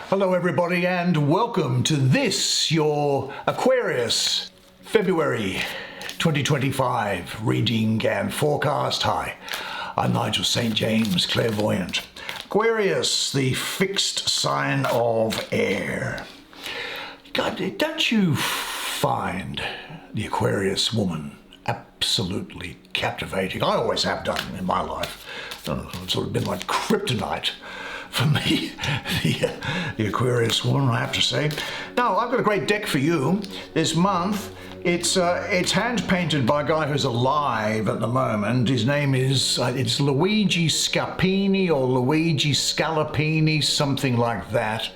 Hello everybody and welcome to this, your Aquarius, February 2025 reading and forecast. Hi, I'm Nigel St. James, clairvoyant. Aquarius, the fixed sign of air. God, don't you find the Aquarius woman absolutely captivating? I always have done in my life. It's sort of been like kryptonite for me, the Aquarius woman, I have to say. Now, I've got a great deck for you this month. It's hand painted by a guy who's alive at the moment. His name is it's Luigi Scapini or Luigi Scalapini, something like that.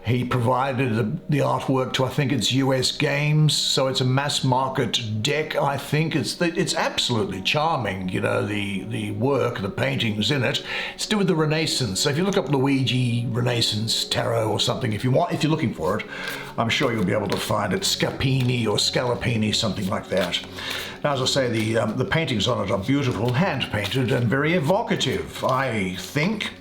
He provided the artwork to, I think it's US Games, so it's a mass market deck. I think it's absolutely charming, you know, the work, the paintings in it. It's to do with the Renaissance. So if you look up Luigi Renaissance Tarot or something, if you're looking for it, I'm sure you'll be able to find it. Scapini or Scalapini, something like that. Now, as I say, the paintings on it are beautiful, hand painted and very evocative, I think.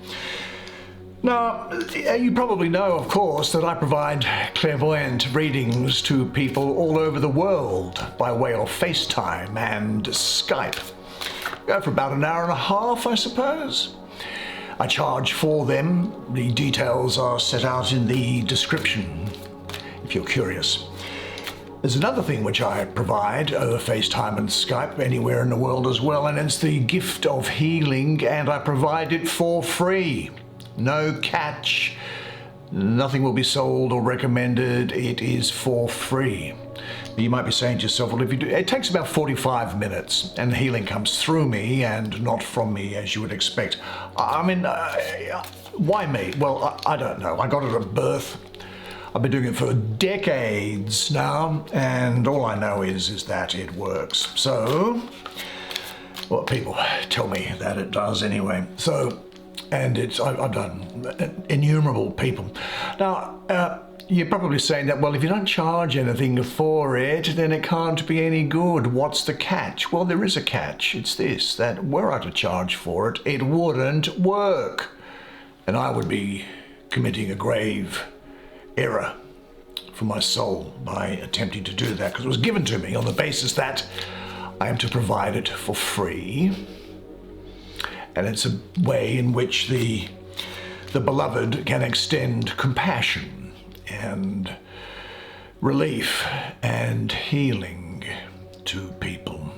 Now, you probably know, of course, that I provide clairvoyant readings to people all over the world by way of FaceTime and Skype. Go for about an hour and a half, I suppose. I charge for them. The details are set out in the description, if you're curious. There's another thing which I provide over FaceTime and Skype anywhere in the world as well, and it's the gift of healing, and I provide it for free. No catch, nothing will be sold or recommended, it is for free. You might be saying to yourself, well, if you do, it takes about 45 minutes and the healing comes through me and not from me, as you would expect. I mean, why me? Well, I don't know. I got it at birth. I've been doing it for decades now, and all I know is that it works. So, well, people tell me that it does anyway. So, and I've done innumerable people. Now, you're probably saying that, well, if you don't charge anything for it, then it can't be any good. What's the catch? Well, there is a catch. It's this, that were I to charge for it, it wouldn't work. And I would be committing a grave error for my soul by attempting to do that, because it was given to me on the basis that I am to provide it for free. And it's a way in which the beloved can extend compassion and relief and healing to people.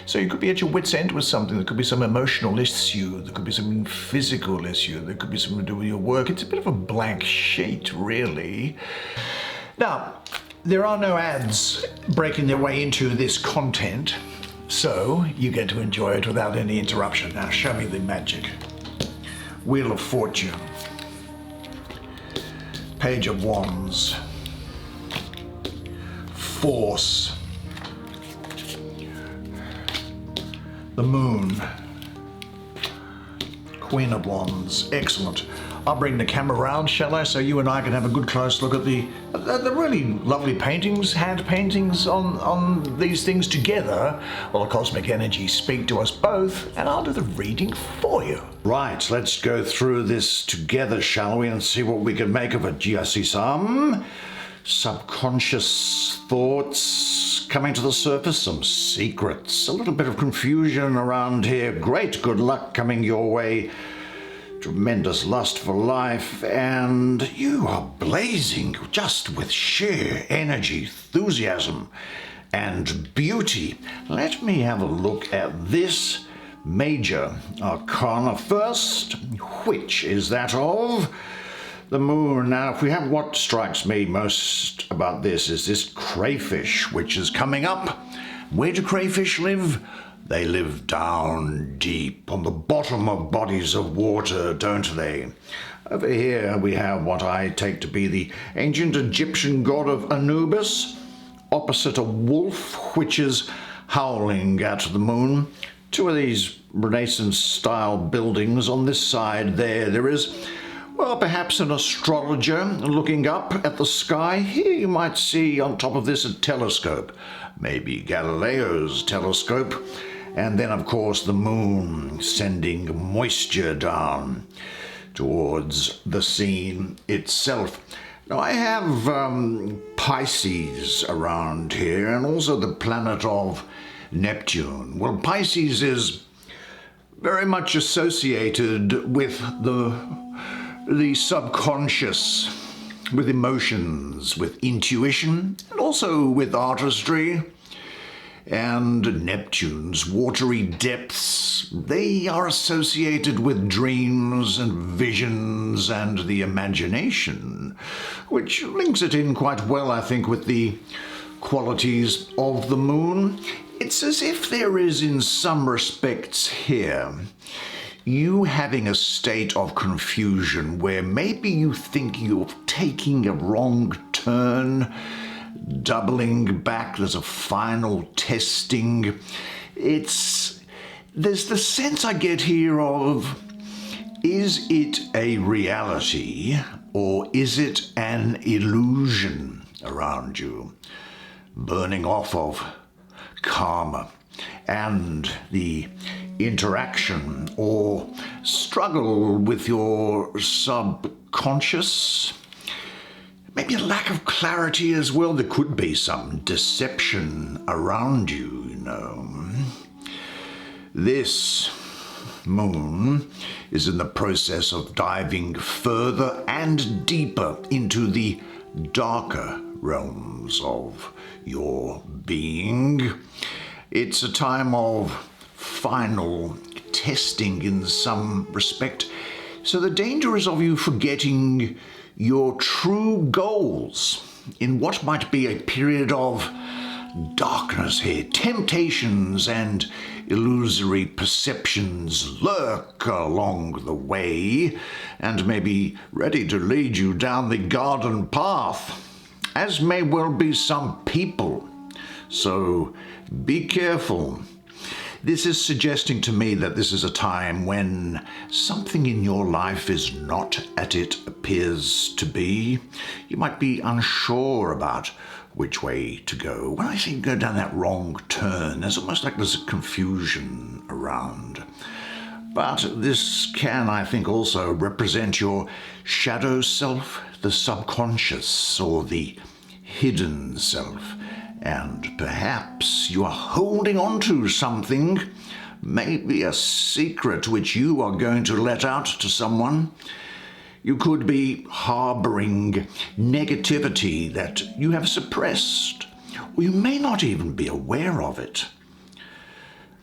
So you could be at your wit's end with something. There could be some emotional issue. There could be some physical issue. There could be something to do with your work. It's a bit of a blank sheet, really. Now, there are no ads breaking their way into this content, so you get to enjoy it without any interruption. Now show me the magic. Wheel of Fortune, Page of Wands, Force, the Moon, Queen of Wands. Excellent. I'll bring the camera around, shall I, so you and I can have a good close look at the really lovely paintings, hand paintings on these things together. Well, the cosmic energies speak to us both, and I'll do the reading for you. Right, let's go through this together, shall we, and see what we can make of it. Gee, I see some subconscious thoughts coming to the surface, some secrets, a little bit of confusion around here. Great good luck coming your way. Tremendous lust for life, and you are blazing just with sheer energy, enthusiasm, and beauty. Let me have a look at this major arcana first, which is that of the Moon. Now, if we have, what strikes me most about this is this crayfish, which is coming up. Where do crayfish live? They live down deep on the bottom of bodies of water, don't they? Over here we have what I take to be the ancient Egyptian god of Anubis, opposite a wolf which is howling at the moon. Two of these Renaissance-style buildings on this side there. There is, well, perhaps an astrologer looking up at the sky. Here you might see on top of this a telescope, maybe Galileo's telescope. And then, of course, the moon sending moisture down towards the scene itself. Now, I have Pisces around here, and also the planet of Neptune. Well, Pisces is very much associated with the subconscious, with emotions, with intuition, and also with artistry. And Neptune's watery depths, they are associated with dreams and visions and the imagination, which links it in quite well, I think, with the qualities of the moon. It's as if there is, in some respects here, you having a state of confusion where maybe you think you're taking a wrong turn, doubling back, there's a final testing. There's the sense I get here of, is it a reality or is it an illusion around you? Burning off of karma and the interaction or struggle with your subconscious. Maybe a lack of clarity as well. There could be some deception around you, you know. This moon is in the process of diving further and deeper into the darker realms of your being. It's a time of final testing in some respect. So the danger is of you forgetting your true goals in what might be a period of darkness here. Temptations and illusory perceptions lurk along the way and may be ready to lead you down the garden path, as may well be some people. So be careful. This is suggesting to me that this is a time when something in your life is not as it appears to be. You might be unsure about which way to go. When I say go down that wrong turn, there's almost like there's a confusion around. But this can, I think, also represent your shadow self, the subconscious, or the hidden self. And perhaps you are holding on to something, maybe a secret which you are going to let out to someone. You could be harboring negativity that you have suppressed, or you may not even be aware of it.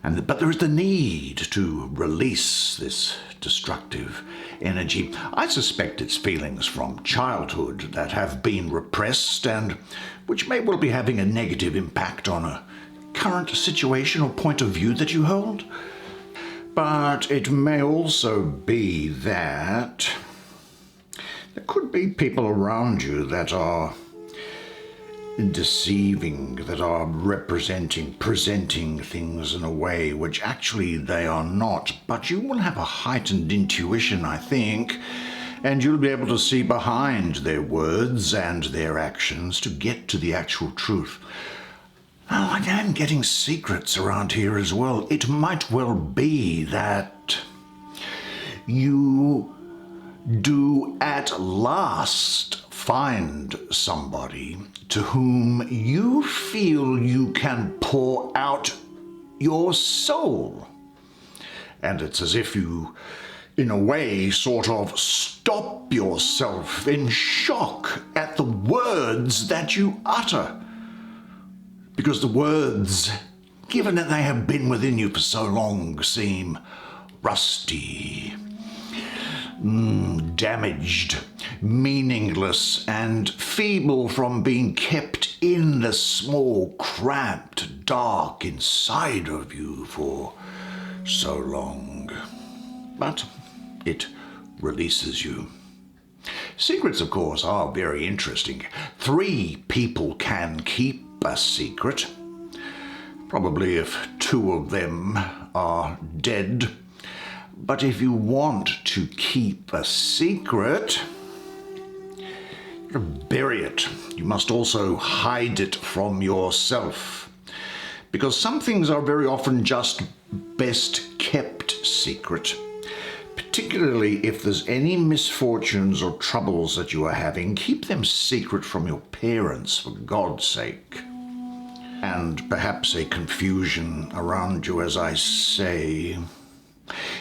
But there is the need to release this destructive energy. I suspect it's feelings from childhood that have been repressed and which may well be having a negative impact on a current situation or point of view that you hold. But it may also be that there could be people around you that are deceiving, that are presenting things in a way which actually they are not. But you will have a heightened intuition, I think, and you'll be able to see behind their words and their actions to get to the actual truth. Oh, I am getting secrets around here as well. It might well be that you do at last find somebody to whom you feel you can pour out your soul. And it's as if you, in a way, sort of stop yourself in shock at the words that you utter. Because the words, given that they have been within you for so long, seem rusty, damaged, meaningless, and feeble from being kept in the small, cramped, dark inside of you for so long. But it releases you. Secrets, of course, are very interesting. 3 people can keep a secret. Probably if 2 of them are dead. But if you want to keep a secret, you gotta bury it. You must also hide it from yourself. Because some things are very often just best kept secret. particularly if there's any misfortunes or troubles that you are having, keep them secret from your parents, for God's sake. And perhaps a confusion around you, as I say.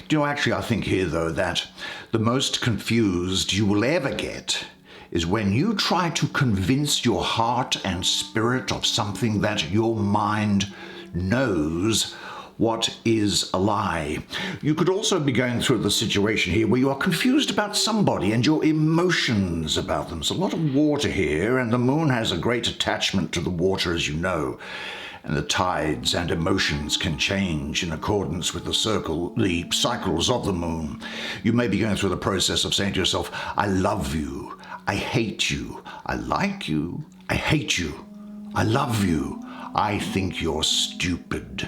Do you know, actually, I think here, though, that the most confused you will ever get is when you try to convince your heart and spirit of something that your mind knows what is a lie. You could also be going through the situation here where you are confused about somebody and your emotions about them. There's a lot of water here, and the moon has a great attachment to the water, as you know. And the tides and emotions can change in accordance with the cycles of the moon. You may be going through the process of saying to yourself, I love you, I hate you, I like you, I hate you, I love you, I think you're stupid,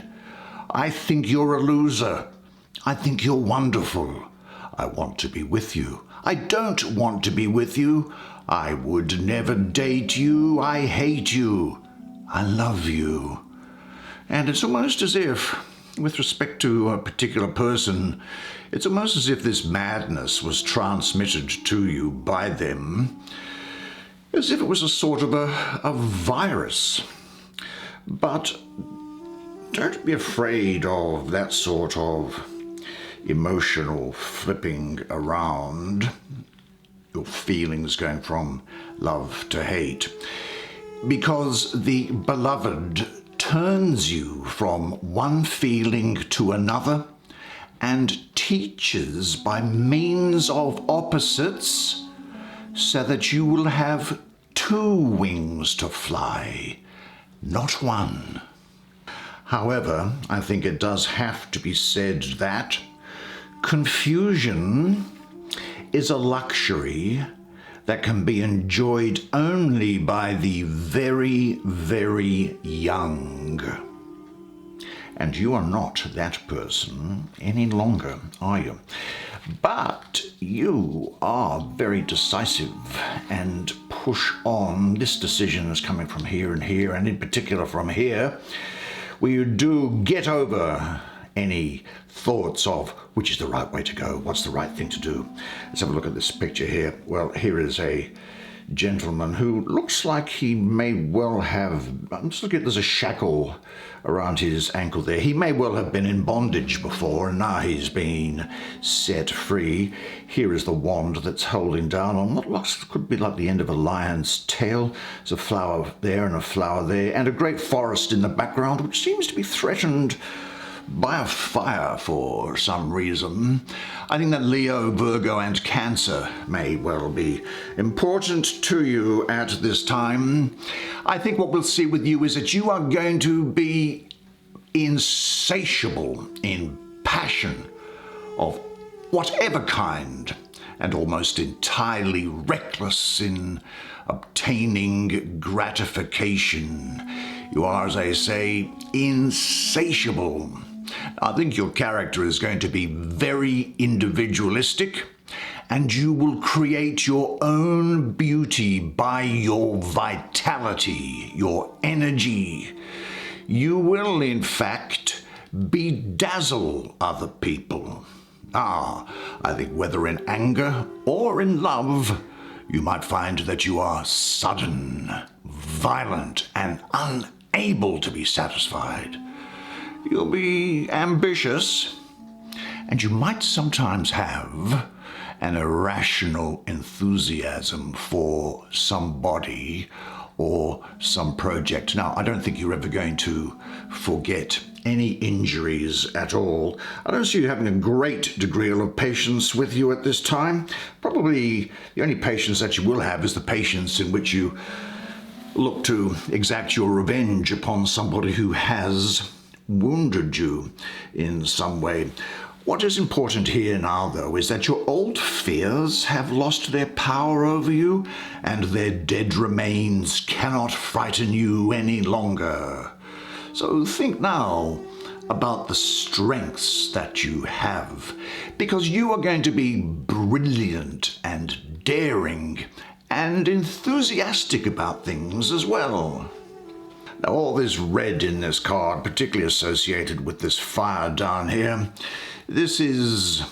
I think you're a loser, I think you're wonderful, I want to be with you, I don't want to be with you, I would never date you, I hate you, I love you. And it's almost as if, with respect to a particular person, it's almost as if this madness was transmitted to you by them, as if it was a sort of a virus. But don't be afraid of that sort of emotional flipping around, your feelings going from love to hate, because the beloved turns you from one feeling to another and teaches by means of opposites so that you will have two wings to fly, not one. However, I think it does have to be said that confusion is a luxury that can be enjoyed only by the very, very young. And you are not that person any longer, are you? But you are very decisive and push on. This decision is coming from here and here, and in particular from here, where you do get over any thoughts of which is the right way to go, what's the right thing to do. Let's have a look at this picture here. Well, here is a gentleman who looks like he may well have, I'm just looking at, there's a shackle around his ankle there. He may well have been in bondage before, and now he's been set free. Here is the wand that's holding down on what looks, could be like the end of a lion's tail. There's a flower there and a flower there, and a great forest in the background, which seems to be threatened by a fire for some reason. I think that Leo, Virgo, and Cancer may well be important to you at this time. I think what we'll see with you is that you are going to be insatiable in passion of whatever kind, and almost entirely reckless in obtaining gratification. You are, as I say, insatiable. I think your character is going to be very individualistic, and you will create your own beauty by your vitality, your energy. You will, in fact, bedazzle other people. I think whether in anger or in love, you might find that you are sudden, violent, and unable to be satisfied. You'll be ambitious, and you might sometimes have an irrational enthusiasm for somebody or some project. Now, I don't think you're ever going to forget any injuries at all. I don't see you having a great degree of patience with you at this time. Probably the only patience that you will have is the patience in which you look to exact your revenge upon somebody who has wounded you in some way. What is important here now, though, is that your old fears have lost their power over you, and their dead remains cannot frighten you any longer. So think now about the strengths that you have, because you are going to be brilliant and daring and enthusiastic about things as well. Now, all this red in this card, particularly associated with this fire down here, this is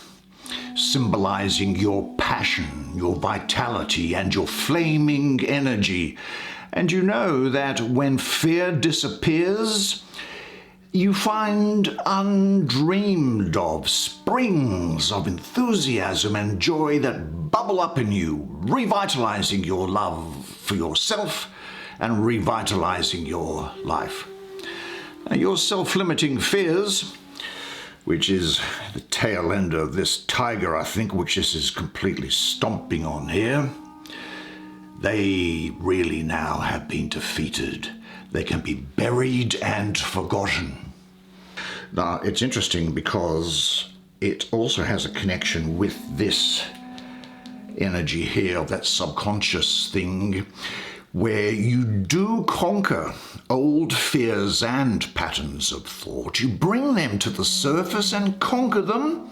symbolizing your passion, your vitality, and your flaming energy. And you know that when fear disappears, you find undreamed of springs of enthusiasm and joy that bubble up in you, revitalizing your love for yourself and revitalizing your life. Now, your self-limiting fears, which is the tail end of this tiger, I think, which this is completely stomping on here, they really now have been defeated. They can be buried and forgotten. Now, it's interesting because it also has a connection with this energy here of that subconscious thing where you do conquer old fears and patterns of thought. You bring them to the surface and conquer them.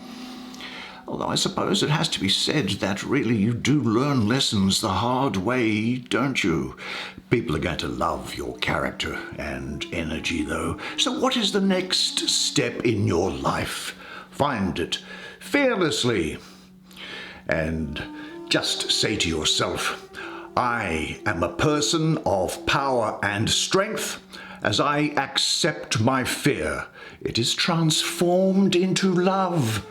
Although I suppose it has to be said that really you do learn lessons the hard way, don't you? People are going to love your character and energy, though. So what is the next step in your life? Find it fearlessly and just say to yourself, I am a person of power and strength. As I accept my fear, it is transformed into love.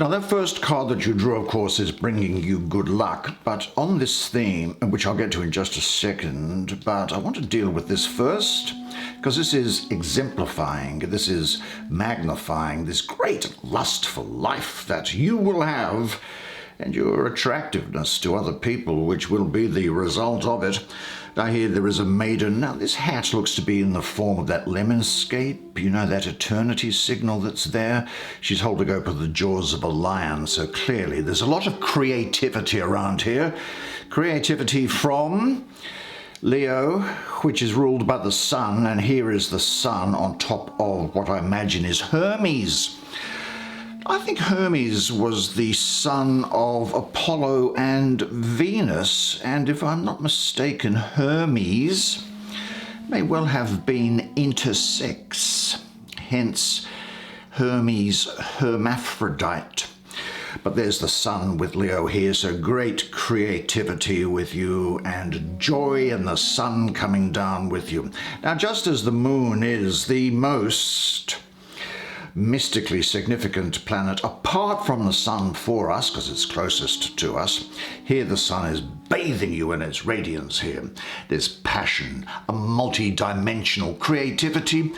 Now, that first card that you drew, of course, is bringing you good luck, but on this theme, which I'll get to in just a second, but I want to deal with this first, because this is exemplifying, this is magnifying this great lust for life that you will have, and your attractiveness to other people, which will be the result of it. I hear there is a maiden. Now, this hat looks to be in the form of that lemonscape, you know, that eternity signal that's there. She's holding open the jaws of a lion, so clearly there's a lot of creativity around here. Creativity from Leo, which is ruled by the sun, and here is the sun on top of what I imagine is Hermes. I think Hermes was the son of Apollo and Venus, and if I'm not mistaken, Hermes may well have been intersex, hence Hermes hermaphrodite. But there's the sun with Leo here, so great creativity with you and joy and the sun coming down with you. Now, just as the moon is the most mystically significant planet apart from the sun for us, because it's closest to us, here the sun is bathing you in its radiance here. There's passion, a multi-dimensional creativity,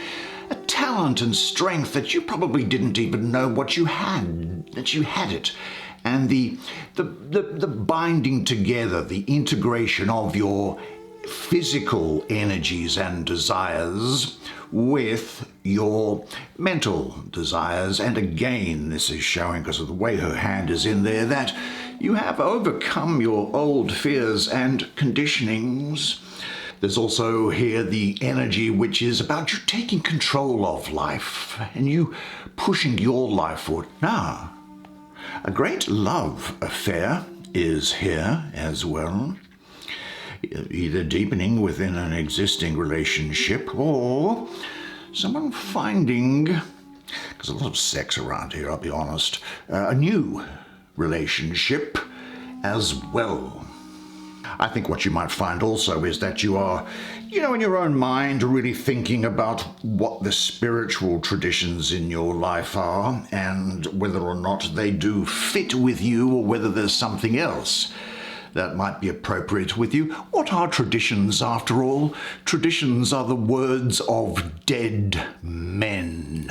a talent and strength that you probably didn't even know what you had, that you had it. And the binding together, the integration of your physical energies and desires with your mental desires. And again, this is showing, because of the way her hand is in there, that you have overcome your old fears and conditionings. There's also here the energy which is about you taking control of life and you pushing your life forward. Now, a great love affair is here as well, either deepening within an existing relationship or someone finding, because a lot of sex around here, I'll be honest, a new relationship as well. I think what you might find also is that you are, in your own mind, really thinking about what the spiritual traditions in your life are and whether or not they do fit with you or whether there's something else that might be appropriate with you. What are traditions, after all? Traditions are the words of dead men.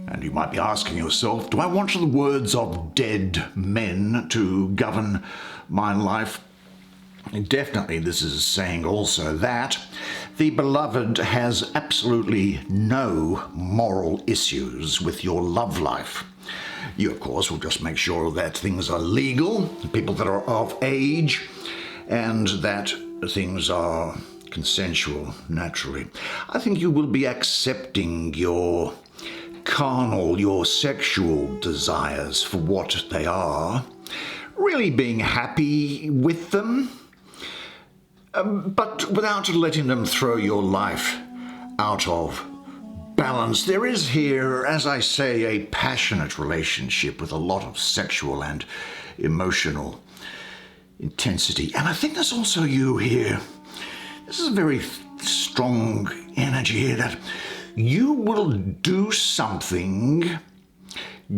And you might be asking yourself, do I want the words of dead men to govern my life? Definitely, this is saying also that the beloved has absolutely no moral issues with your love life. You, of course, will just make sure that things are legal, people that are of age, and that things are consensual, naturally. I think you will be accepting your carnal, your sexual desires for what they are, really being happy with them, but without letting them throw your life out of balance. There is here, as I say, a passionate relationship with a lot of sexual and emotional intensity. And I think there's also you here. This is a very strong energy here that you will do something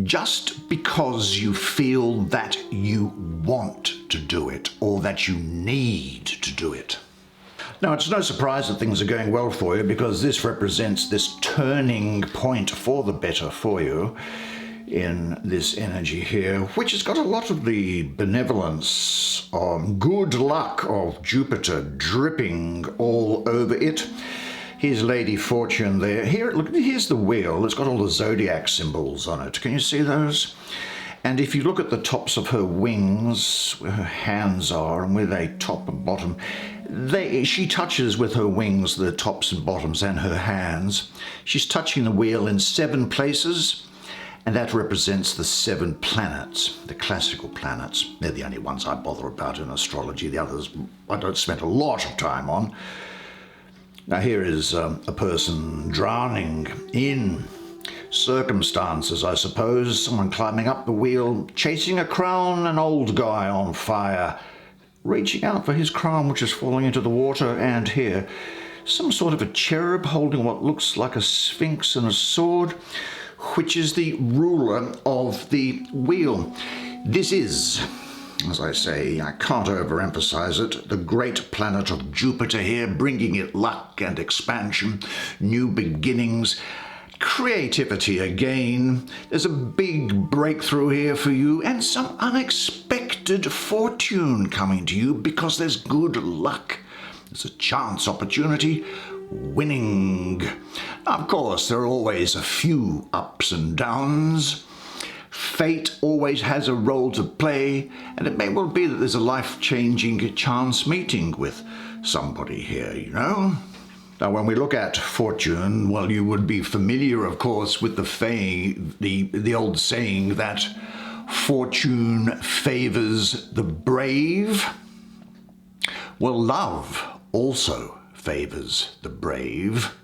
just because you feel that you want to do it or that you need to do it. Now, it's no surprise that things are going well for you, because this represents this turning point for the better for you in this energy here, which has got a lot of the benevolence, good luck of Jupiter dripping all over it. Here's Lady Fortune there. Here, look, here's the wheel. It's got all the Zodiac symbols on it. Can you see those? And if you look at the tops of her wings, where her hands are and where they top and bottom, she touches with her wings the tops and bottoms and her hands. She's touching the wheel in 7 places, and that represents the 7 planets, the classical planets. They're the only ones I bother about in astrology. The others I don't spend a lot of time on. Now here is a person drowning in circumstances, I suppose. Someone climbing up the wheel, chasing a crown, an old guy on fire, reaching out for his crown which is falling into the water, and here some sort of a cherub holding what looks like a sphinx and a sword, which is the ruler of the wheel. This is, as I say, I can't overemphasize it, the great planet of Jupiter here, bringing it luck and expansion, new beginnings, creativity again. There's a big breakthrough here for you and some unexpected fortune coming to you because there's good luck. There's a chance opportunity, winning. Now, of course, there are always a few ups and downs. Fate always has a role to play, and it may well be that there's a life-changing chance meeting with somebody here, you know. Now, when we look at fortune, well, you would be familiar, of course, with the old saying that fortune favors the brave. Well, love also favors the brave,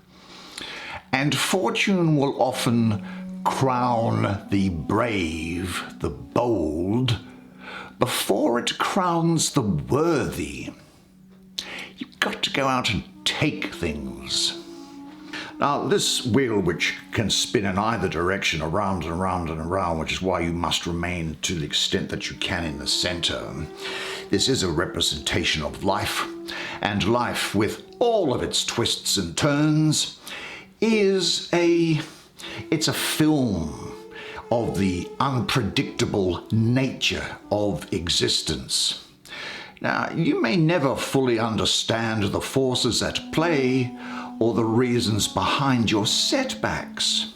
and fortune will often crown the brave, the bold, before it crowns the worthy. You've got to go out and take things. Now, this wheel, which can spin in either direction, around and around and around, which is why you must remain to the extent that you can in the center. This is a representation of life, and life, with all of its twists and turns, is it's a film of the unpredictable nature of existence. Now, you may never fully understand the forces at play or the reasons behind your setbacks.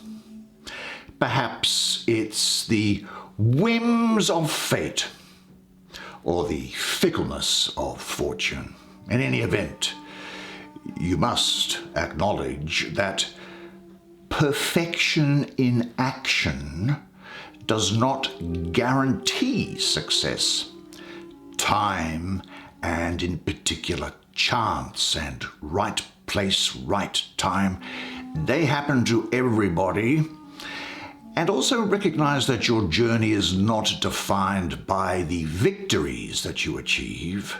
Perhaps it's the whims of fate or the fickleness of fortune. In any event, you must acknowledge that perfection in action does not guarantee success. Time, and in particular chance and right place, right time, they happen to everybody. And also recognize that your journey is not defined by the victories that you achieve,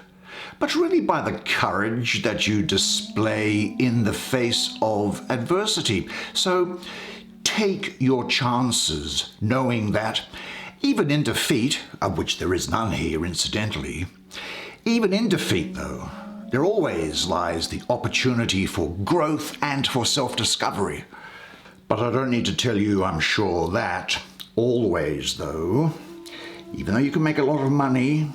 but really by the courage that you display in the face of adversity. So take your chances, knowing that even in defeat, of which there is none here incidentally, even in defeat though, there always lies the opportunity for growth and for self-discovery. But I don't need to tell you, I'm sure, that always though, even though you can make a lot of money,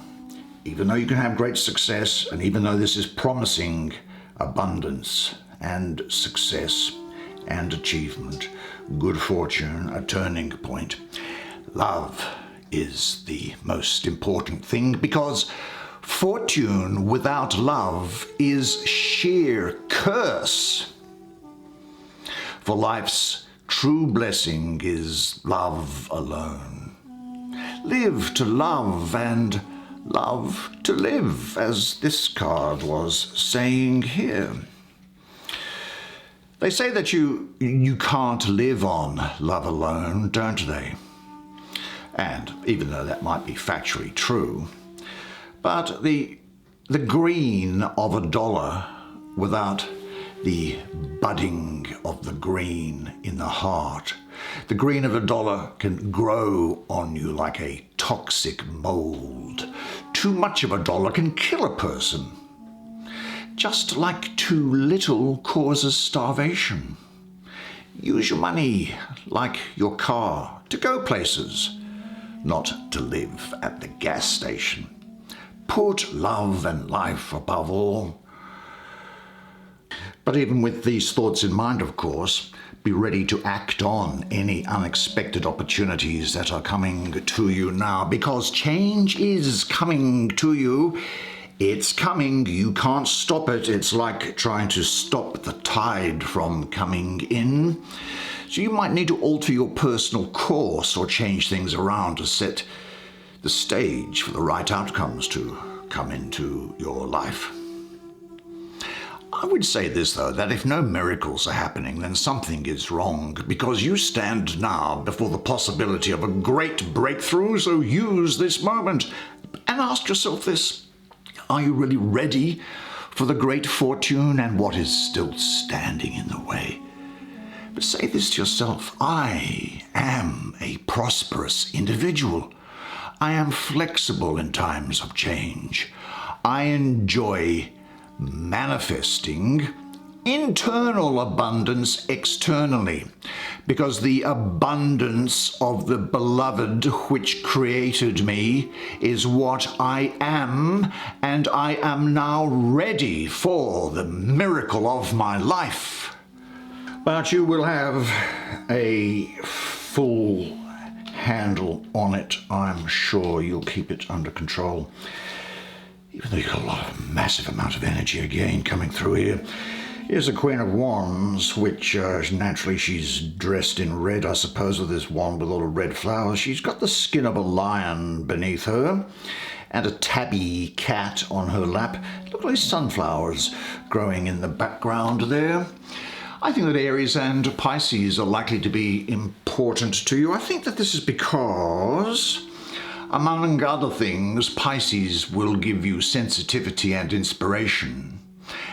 even though you can have great success, and even though this is promising abundance and success and achievement, good fortune, a turning point, love is the most important thing, because fortune without love is sheer curse. For life's true blessing is love alone. Live to love and love to live, as this card was saying here. They say that you can't live on love alone, don't they? And even though that might be factually true, but the green of a dollar without the budding of the green in the heart, the green of a dollar can grow on you like a toxic mold. Too much of a dollar can kill a person. Just like too little causes starvation. Use your money like your car to go places, not to live at the gas station. Put love and life above all. But even with these thoughts in mind, of course, be ready to act on any unexpected opportunities that are coming to you now, because change is coming to you. It's coming. You can't stop it. It's like trying to stop the tide from coming in. So you might need to alter your personal course or change things around to set the stage for the right outcomes to come into your life. I would say this, though, that if no miracles are happening, then something is wrong, because you stand now before the possibility of a great breakthrough, so use this moment and ask yourself this. Are you really ready for the great fortune and what is still standing in the way? But say this to yourself: I am a prosperous individual. I am flexible in times of change. I enjoy manifesting internal abundance externally, because the abundance of the beloved which created me is what I am, and I am now ready for the miracle of my life. But you will have a full handle on it. I'm sure you'll keep it under control. Even though you've got a massive amount of energy again coming through here. Here's the Queen of Wands, which naturally she's dressed in red, I suppose, with this wand with all the red flowers. She's got the skin of a lion beneath her and a tabby cat on her lap. Look at these sunflowers growing in the background there. I think that Aries and Pisces are likely to be important to you. I think that this is because, among other things, Pisces will give you sensitivity and inspiration.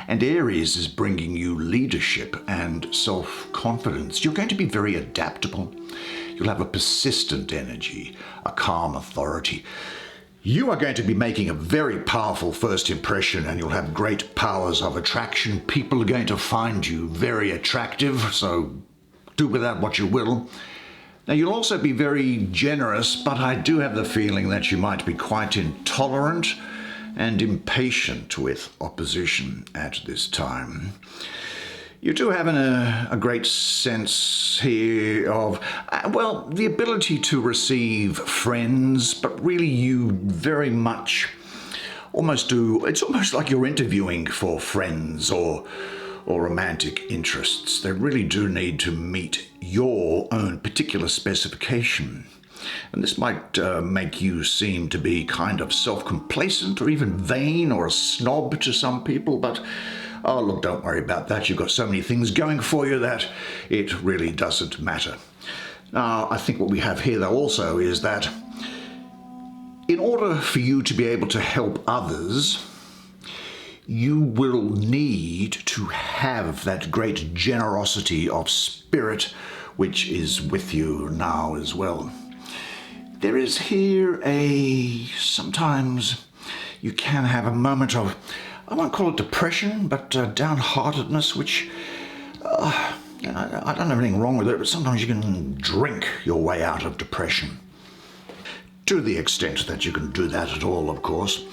And Aries is bringing you leadership and self-confidence. You're going to be very adaptable. You'll have a persistent energy, a calm authority. You are going to be making a very powerful first impression, and you'll have great powers of attraction. People are going to find you very attractive, so do with that what you will. Now, you'll also be very generous, but I do have the feeling that you might be quite intolerant and impatient with opposition at this time. You do have a great sense here of, the ability to receive friends, but really you very much it's almost like you're interviewing for friends or romantic interests. They really do need to meet your own particular specification. And this might make you seem to be kind of self-complacent or even vain or a snob to some people, but oh, look, don't worry about that. You've got so many things going for you that it really doesn't matter. Now, I think what we have here, though, also is that in order for you to be able to help others, you will need to have that great generosity of spirit which is with you now as well. There is here sometimes you can have a moment of, I won't call it depression, but downheartedness, which, I don't have anything wrong with it, but sometimes you can drink your way out of depression. To the extent that you can do that at all, of course.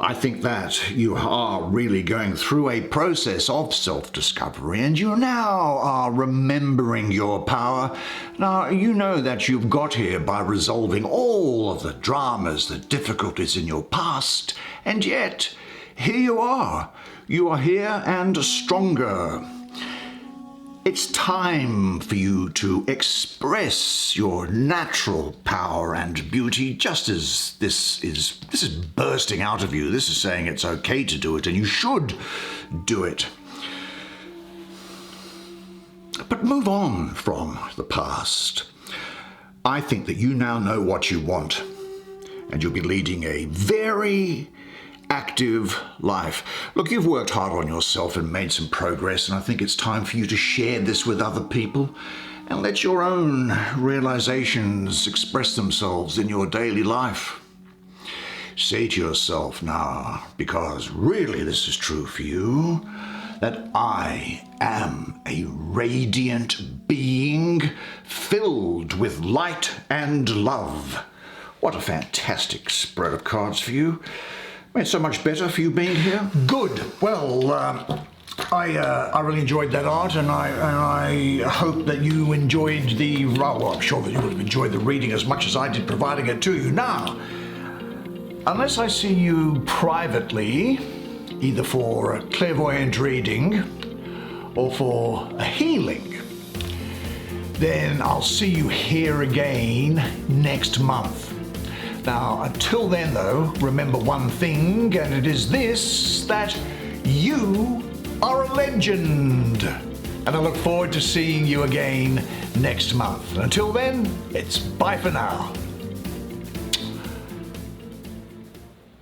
I think that you are really going through a process of self-discovery, and you now are remembering your power. Now, you know that you've got here by resolving all of the dramas, the difficulties in your past, and yet, here you are. You are here and stronger. It's time for you to express your natural power and beauty, just as this is bursting out of you. This is saying it's okay to do it, and you should do it. But move on from the past. I think that you now know what you want, and you'll be leading a very active life. Look, you've worked hard on yourself and made some progress, and I think it's time for you to share this with other people and let your own realizations express themselves in your daily life. Say to yourself now, because really this is true for you, that I am a radiant being filled with light and love. What a fantastic spread of cards for you. Made so much better for you being here. Good. Well, I really enjoyed that art, and I hope that you enjoyed well, I'm sure that you would have enjoyed the reading as much as I did providing it to you. Now, unless I see you privately, either for a clairvoyant reading or for a healing, then I'll see you here again next month. Now, until then though, remember one thing, and it is this, that you are a legend. And I look forward to seeing you again next month. Until then, it's bye for now.